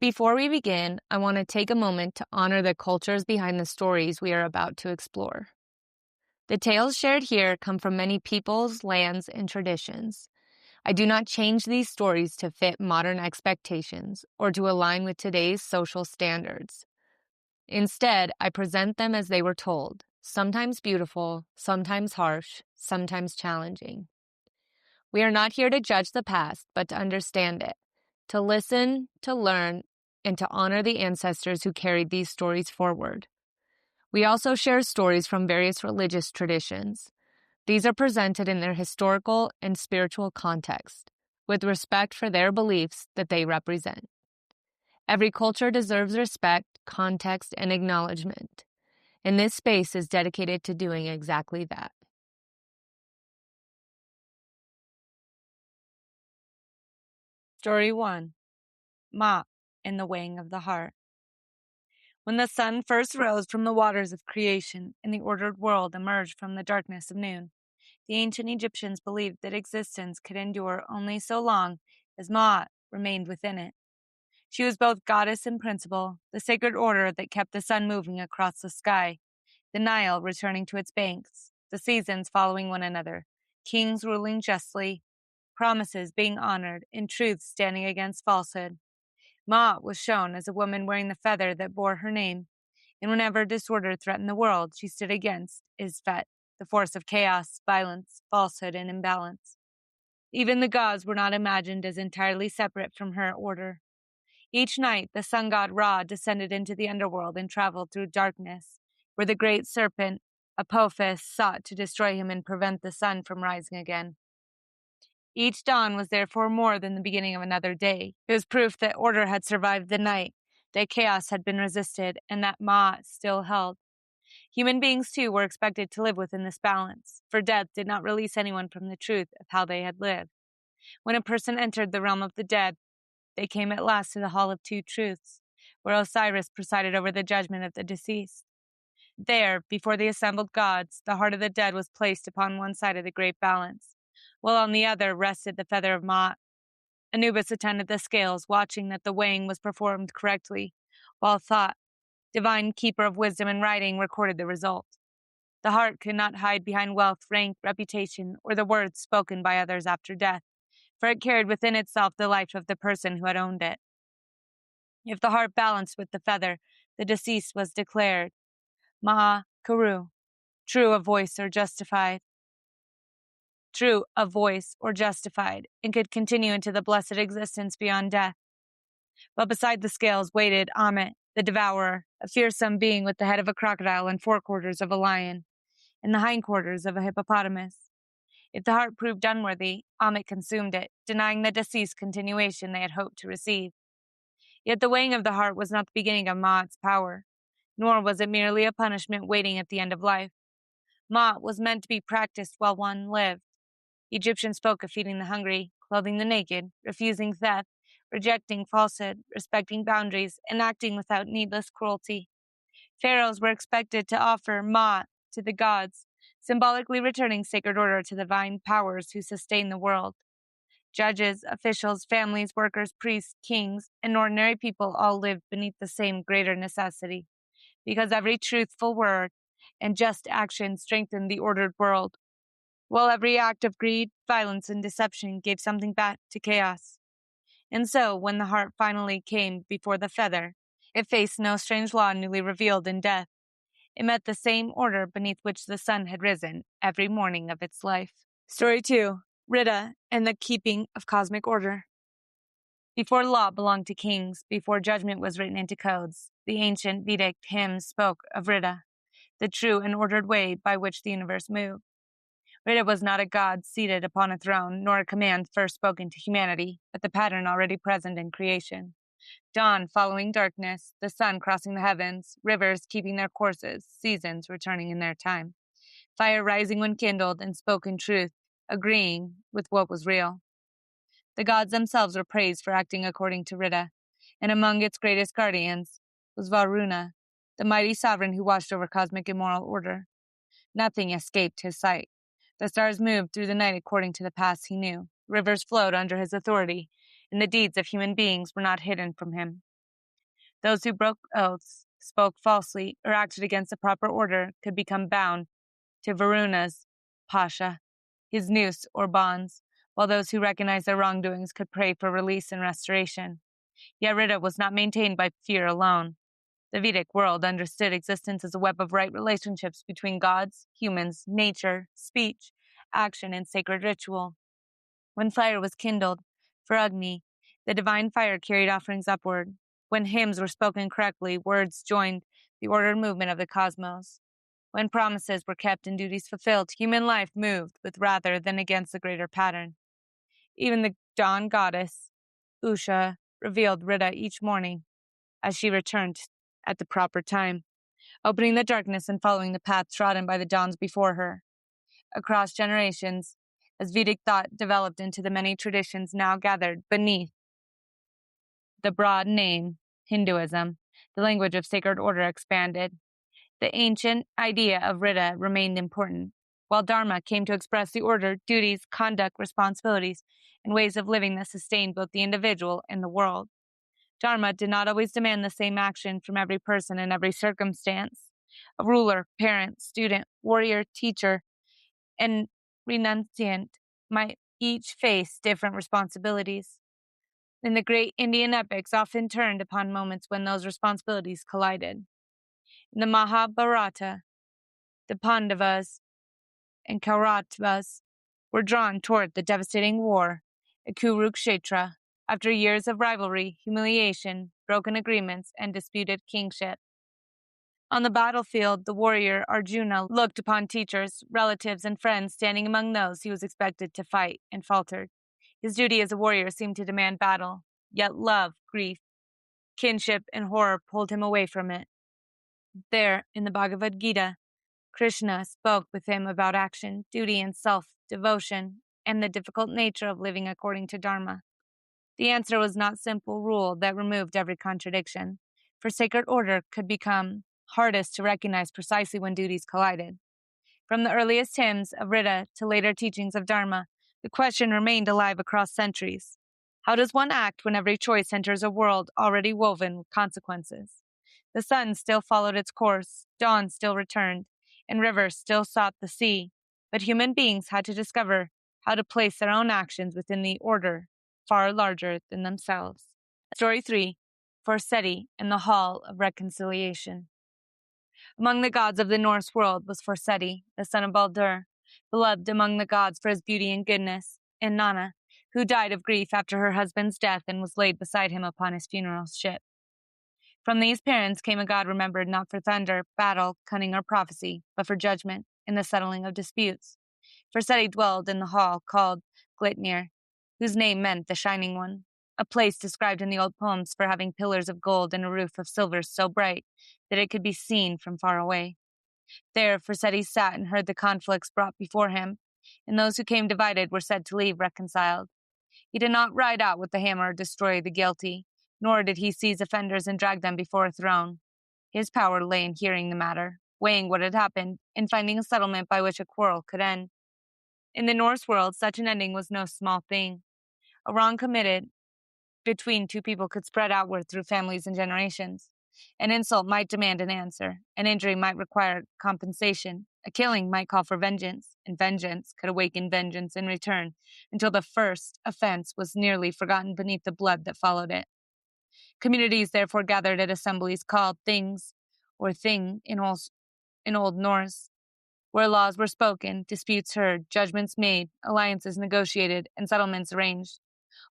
Before we begin, I want to take a moment to honor the cultures behind the stories we are about to explore. The tales shared here come from many peoples, lands, and traditions. I do not change these stories to fit modern expectations or to align with today's social standards. Instead, I present them as they were told, sometimes beautiful, sometimes harsh, sometimes challenging. We are not here to judge the past, but to understand it, to listen, to learn, and to honor the ancestors who carried these stories forward. We also share stories from various religious traditions. These are presented in their historical and spiritual context, with respect for their beliefs that they represent. Every culture deserves respect, context, and acknowledgement, and this space is dedicated to doing exactly that. Story 1. Ma and the Weighing of the Heart. When the sun first rose from the waters of creation and the ordered world emerged from the darkness of noon, the ancient Egyptians believed that existence could endure only so long as Ma'at remained within it. She was both goddess and principle, the sacred order that kept the sun moving across the sky, the Nile returning to its banks, the seasons following one another, kings ruling justly, promises being honored, and truth standing against falsehood. Ma'at was shown as a woman wearing the feather that bore her name, and whenever disorder threatened the world, she stood against Isfet, the force of chaos, violence, falsehood, and imbalance. Even the gods were not imagined as entirely separate from her order. Each night, the sun god Ra descended into the underworld and traveled through darkness, where the great serpent, Apophis, sought to destroy him and prevent the sun from rising again. Each dawn was therefore more than the beginning of another day. It was proof that order had survived the night, that chaos had been resisted, and that Ma'at still held. Human beings, too, were expected to live within this balance, for death did not release anyone from the truth of how they had lived. When a person entered the realm of the dead, they came at last to the Hall of Two Truths, where Osiris presided over the judgment of the deceased. There, before the assembled gods, the heart of the dead was placed upon one side of the great balance, while on the other rested the feather of Ma'at. Anubis attended the scales, watching that the weighing was performed correctly, while Thoth, divine keeper of wisdom and writing, recorded the result. The heart could not hide behind wealth, rank, reputation, or the words spoken by others after death, for it carried within itself the life of the person who had owned it. If the heart balanced with the feather, the deceased was declared Ma'a Karu, true of voice or justified, and could continue into the blessed existence beyond death. But beside the scales waited Ammit, the devourer, a fearsome being with the head of a crocodile and forequarters of a lion, and the hindquarters of a hippopotamus. If the heart proved unworthy, Ammit consumed it, denying the deceased continuation they had hoped to receive. Yet the weighing of the heart was not the beginning of Ma'at's power, nor was it merely a punishment waiting at the end of life. Ma'at was meant to be practiced while one lived. Egyptians spoke of feeding the hungry, clothing the naked, refusing theft, rejecting falsehood, respecting boundaries, and acting without needless cruelty. Pharaohs were expected to offer Ma'at to the gods, symbolically returning sacred order to the divine powers who sustain the world. Judges, officials, families, workers, priests, kings, and ordinary people all lived beneath the same greater necessity, because every truthful word and just action strengthened the ordered world, while every act of greed, violence, and deception gave something back to chaos. And so, when the heart finally came before the feather, it faced no strange law newly revealed in death. It met the same order beneath which the sun had risen every morning of its life. Story 2. Ṛta and the Keeping of Cosmic Order. Before law belonged to kings, before judgment was written into codes, the ancient Vedic hymns spoke of Ṛta, the true and ordered way by which the universe moved. Ṛta was not a god seated upon a throne, nor a command first spoken to humanity, but the pattern already present in creation. Dawn following darkness, the sun crossing the heavens, rivers keeping their courses, seasons returning in their time. Fire rising when kindled and spoken truth, agreeing with what was real. The gods themselves were praised for acting according to Ṛta, and among its greatest guardians was Varuna, the mighty sovereign who watched over cosmic and moral order. Nothing escaped his sight. The stars moved through the night according to the paths he knew. Rivers flowed under his authority, and the deeds of human beings were not hidden from him. Those who broke oaths, spoke falsely, or acted against the proper order could become bound to Varuna's pasha, his noose or bonds, while those who recognized their wrongdoings could pray for release and restoration. Yet Ṛta was not maintained by fear alone. The Vedic world understood existence as a web of right relationships between gods, humans, nature, speech, action, and sacred ritual. When fire was kindled for Agni, the divine fire carried offerings upward. When hymns were spoken correctly, words joined the ordered movement of the cosmos. When promises were kept and duties fulfilled, human life moved with rather than against the greater pattern. Even the dawn goddess, Usha, revealed Ṛta each morning as she returned at the proper time, opening the darkness and following the path trodden by the dawns before her. Across generations, as Vedic thought developed into the many traditions now gathered beneath the broad name Hinduism, the language of sacred order expanded. The ancient idea of Ṛta remained important, while Dharma came to express the order, duties, conduct, responsibilities, and ways of living that sustained both the individual and the world. Dharma did not always demand the same action from every person in every circumstance. A ruler, parent, student, warrior, teacher, and renunciant might each face different responsibilities. And the great Indian epics often turned upon moments when those responsibilities collided. In the Mahabharata, the Pandavas and Kauravas were drawn toward the devastating war at Kurukshetra after years of rivalry, humiliation, broken agreements, and disputed kingship. On the battlefield, the warrior Arjuna looked upon teachers, relatives, and friends standing among those he was expected to fight and faltered. His duty as a warrior seemed to demand battle, yet love, grief, kinship, and horror pulled him away from it. There, in the Bhagavad Gita, Krishna spoke with him about action, duty, and self-devotion, and the difficult nature of living according to Dharma. The answer was not simple rule that removed every contradiction, for sacred order could become hardest to recognize precisely when duties collided. From the earliest hymns of Ṛta to later teachings of Dharma, the question remained alive across centuries. How does one act when every choice enters a world already woven with consequences? The sun still followed its course, dawn still returned, and rivers still sought the sea, but human beings had to discover how to place their own actions within the order far larger than themselves. Story 3, Forseti and the Hall of Reconciliation. Among the gods of the Norse world was Forseti, the son of Baldur, beloved among the gods for his beauty and goodness, and Nanna, who died of grief after her husband's death and was laid beside him upon his funeral ship. From these parents came a god remembered not for thunder, battle, cunning, or prophecy, but for judgment and the settling of disputes. Forseti dwelled in the hall called Glitnir, whose name meant the Shining One, a place described in the old poems for having pillars of gold and a roof of silver so bright that it could be seen from far away. There Forseti sat and heard the conflicts brought before him, and those who came divided were said to leave reconciled. He did not ride out with the hammer or destroy the guilty, nor did he seize offenders and drag them before a throne. His power lay in hearing the matter, weighing what had happened, and finding a settlement by which a quarrel could end. In the Norse world, such an ending was no small thing. A wrong committed between two people could spread outward through families and generations. An insult might demand an answer. An injury might require compensation. A killing might call for vengeance, and vengeance could awaken vengeance in return until the first offense was nearly forgotten beneath the blood that followed it. Communities therefore gathered at assemblies called things, or thing in Old Norse, where laws were spoken, disputes heard, judgments made, alliances negotiated, and settlements arranged.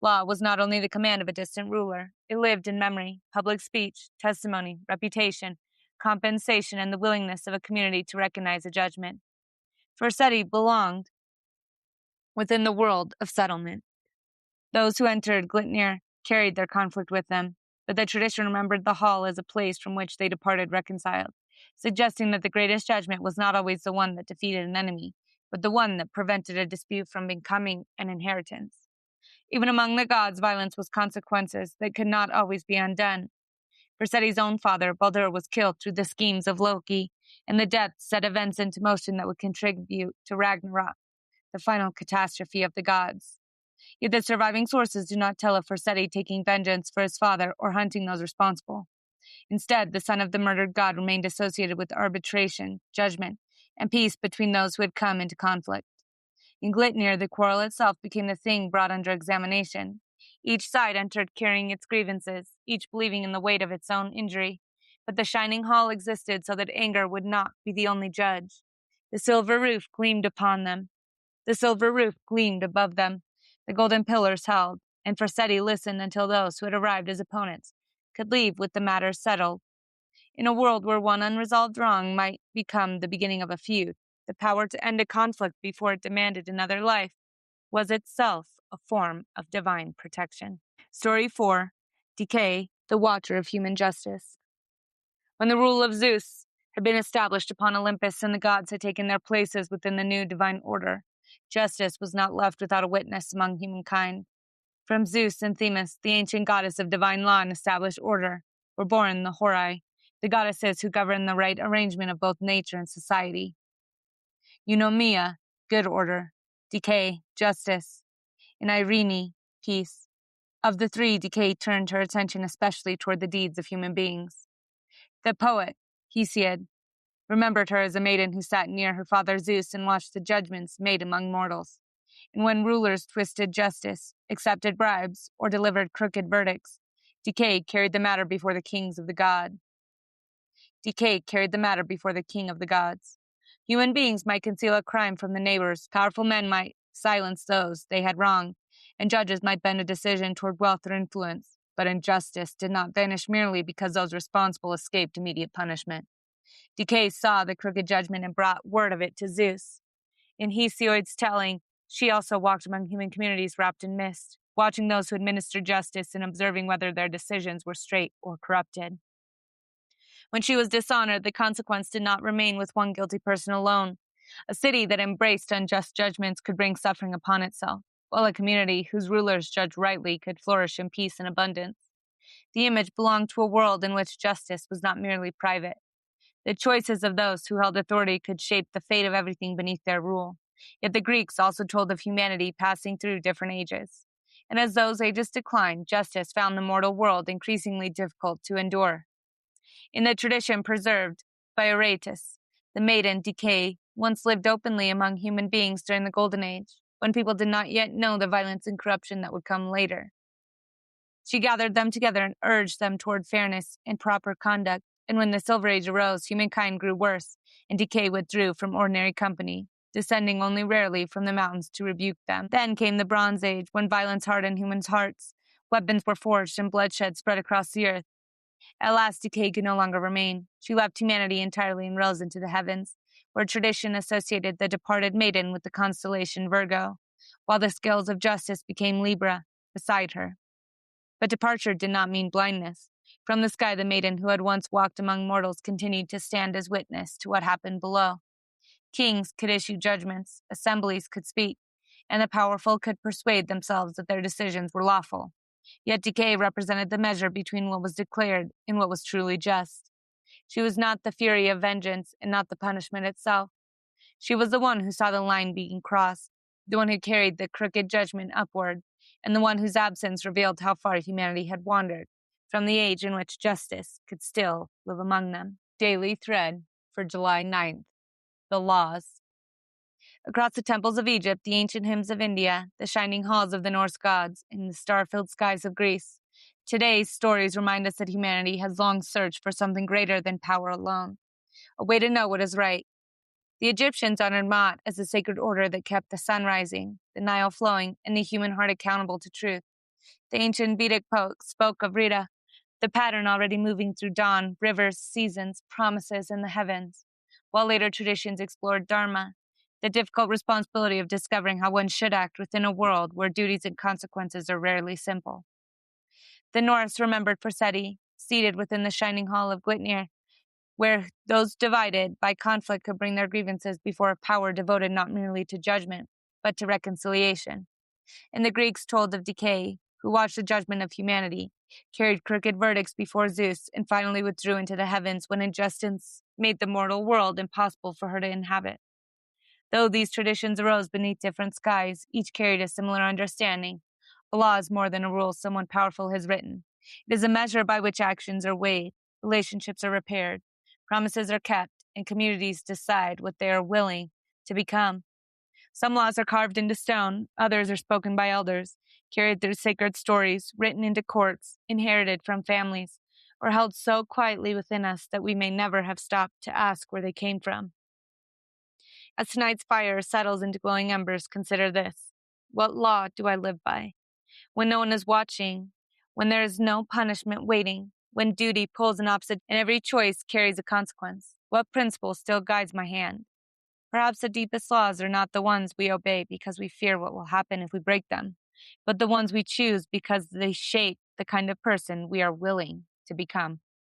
Law was not only the command of a distant ruler. It lived in memory, public speech, testimony, reputation, compensation, and the willingness of a community to recognize a judgment. Forseti belonged within the world of settlement. Those who entered Glitnir carried their conflict with them, but the tradition remembered the hall as a place from which they departed reconciled, suggesting that the greatest judgment was not always the one that defeated an enemy, but the one that prevented a dispute from becoming an inheritance. Even among the gods, violence was consequences that could not always be undone. Forseti's own father, Baldur, was killed through the schemes of Loki, and the death set events into motion that would contribute to Ragnarok, the final catastrophe of the gods. Yet the surviving sources do not tell of Forseti taking vengeance for his father or hunting those responsible. Instead, the son of the murdered god remained associated with arbitration, judgment, and peace between those who had come into conflict. In Glitnir, the quarrel itself became the thing brought under examination. Each side entered carrying its grievances, each believing in the weight of its own injury. But the shining hall existed so that anger would not be the only judge. The silver roof gleamed upon them. The silver roof gleamed above them. The golden pillars held, and Forseti listened until those who had arrived as opponents could leave with the matter settled. In a world where one unresolved wrong might become the beginning of a feud, the power to end a conflict before it demanded another life was itself a form of divine protection. Story 4. Dike, the Watcher of Human Justice. When the rule of Zeus had been established upon Olympus and the gods had taken their places within the new divine order, justice was not left without a witness among humankind. From Zeus and Themis, the ancient goddess of divine law and established order, were born the Horai, the goddesses who govern the right arrangement of both nature and society. Eunomia, good order; Dike, justice; and Irene, peace. Of the three, Dike turned her attention especially toward the deeds of human beings. The poet, Hesiod, remembered her as a maiden who sat near her father Zeus and watched the judgments made among mortals. And when rulers twisted justice, accepted bribes, or delivered crooked verdicts, Dike carried the matter before the kings of the god. Dike carried the matter before the king of the gods. Human beings might conceal a crime from the neighbors, powerful men might silence those they had wronged, and judges might bend a decision toward wealth or influence, but injustice did not vanish merely because those responsible escaped immediate punishment. Dike saw the crooked judgment and brought word of it to Zeus. In Hesiod's telling, she also walked among human communities wrapped in mist, watching those who administered justice and observing whether their decisions were straight or corrupted. When she was dishonored, the consequence did not remain with one guilty person alone. A city that embraced unjust judgments could bring suffering upon itself, while a community whose rulers judged rightly could flourish in peace and abundance. The image belonged to a world in which justice was not merely private. The choices of those who held authority could shape the fate of everything beneath their rule. Yet the Greeks also told of humanity passing through different ages. And as those ages declined, justice found the mortal world increasingly difficult to endure. In the tradition preserved by Aratus, the maiden Dike once lived openly among human beings during the Golden Age, when people did not yet know the violence and corruption that would come later. She gathered them together and urged them toward fairness and proper conduct, and when the Silver Age arose, humankind grew worse, and Dike withdrew from ordinary company, descending only rarely from the mountains to rebuke them. Then came the Bronze Age, when violence hardened humans' hearts, weapons were forged, and bloodshed spread across the earth. At last, Dike could no longer remain. She left humanity entirely and rose into the heavens, where tradition associated the departed maiden with the constellation Virgo, while the scales of justice became Libra beside her. But departure did not mean blindness. From the sky, the maiden who had once walked among mortals continued to stand as witness to what happened below. Kings could issue judgments, assemblies could speak, and the powerful could persuade themselves that their decisions were lawful. Yet Dike represented the measure between what was declared and what was truly just. She was not the fury of vengeance and not the punishment itself. She was the one who saw the line being crossed, the one who carried the crooked judgment upward, and the one whose absence revealed how far humanity had wandered from the age in which justice could still live among them. Daily Thread for July 9th. The Laws. Across the temples of Egypt, the ancient hymns of India, the shining halls of the Norse gods, and the star-filled skies of Greece, today's stories remind us that humanity has long searched for something greater than power alone, a way to know what is right. The Egyptians honored Maat as a sacred order that kept the sun rising, the Nile flowing, and the human heart accountable to truth. The ancient Vedic poets spoke of Ṛta, the pattern already moving through dawn, rivers, seasons, promises, and the heavens, while later traditions explored Dharma, the difficult responsibility of discovering how one should act within a world where duties and consequences are rarely simple. The Norse remembered Forseti, seated within the shining hall of Glitnir, where those divided by conflict could bring their grievances before a power devoted not merely to judgment, but to reconciliation. And the Greeks told of Dike, who watched the judgment of humanity, carried crooked verdicts before Zeus, and finally withdrew into the heavens when injustice made the mortal world impossible for her to inhabit. Though these traditions arose beneath different skies, each carried a similar understanding. A law is more than a rule someone powerful has written. It is a measure by which actions are weighed, a relationships are repaired, promises are kept, and communities decide what they are willing to become. Some laws are carved into stone, others are spoken by elders, carried through sacred stories, written into courts, inherited from families, or held so quietly within us that we may never have stopped to ask where they came from. As tonight's fire settles into glowing embers, consider this. What law do I live by? When no one is watching, when there is no punishment waiting, when duty pulls in opposite and every choice carries a consequence, what principle still guides my hand? Perhaps the deepest laws are not the ones we obey because we fear what will happen if we break them, but the ones we choose because they shape the kind of person we are willing to become.